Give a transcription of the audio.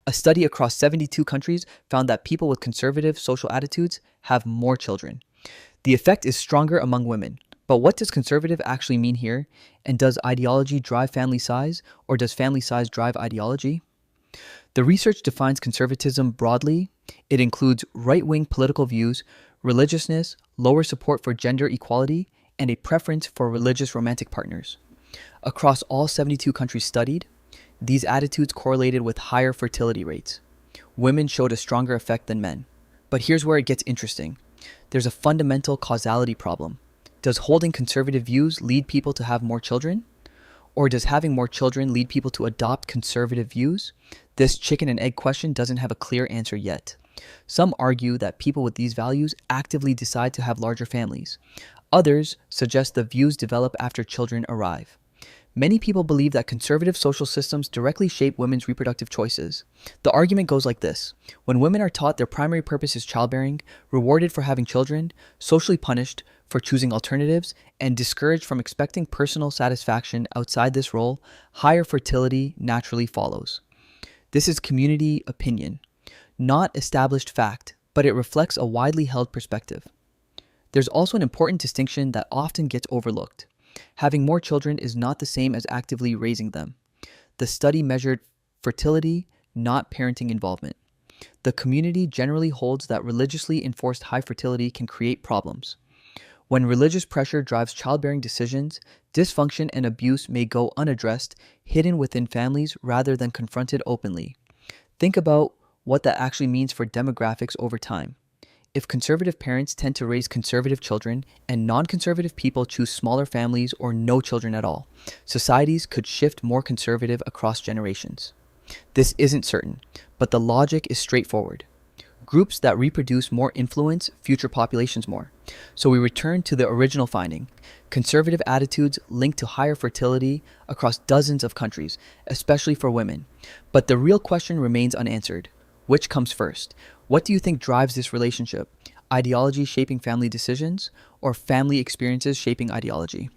A study across 72 countries found that people with conservative social attitudes have more children. The effect is stronger among women. But what does conservative actually mean here? And does ideology drive family size, or does family size drive ideology? The research defines conservatism broadly. It includes right-wing political views, religiousness, lower support for gender equality, and a preference for religious romantic partners. Across all 72 countries studied, these attitudes correlated with higher fertility rates. Women showed a stronger effect than men. But here's where it gets interesting. There's a fundamental causality problem. Does holding conservative views lead people to have more children? Or does having more children lead people to adopt conservative views? This chicken and egg question doesn't have a clear answer yet. Some argue that people with these values actively decide to have larger families. Others suggest the views develop after children arrive. Many people believe that conservative social systems directly shape women's reproductive choices. The argument goes like this. When women are taught their primary purpose is childbearing, rewarded for having children, socially punished for choosing alternatives, and discouraged from expecting personal satisfaction outside this role, higher fertility naturally follows. This is community opinion, not established fact, but it reflects a widely held perspective. There's also an important distinction that often gets overlooked. Having more children is not the same as actively raising them. The study measured fertility, not parenting involvement. The community generally holds that religiously enforced high fertility can create problems. When religious pressure drives childbearing decisions, dysfunction and abuse may go unaddressed, hidden within families rather than confronted openly. Think about what that actually means for demographics over time. If conservative parents tend to raise conservative children and non-conservative people choose smaller families or no children at all, societies could shift more conservative across generations. This isn't certain, but the logic is straightforward. Groups that reproduce more influence future populations more. So we return to the original finding. Conservative attitudes linked to higher fertility across dozens of countries, especially for women. But the real question remains unanswered. Which comes first? What do you think drives this relationship? Ideology shaping family decisions, or family experiences shaping ideology?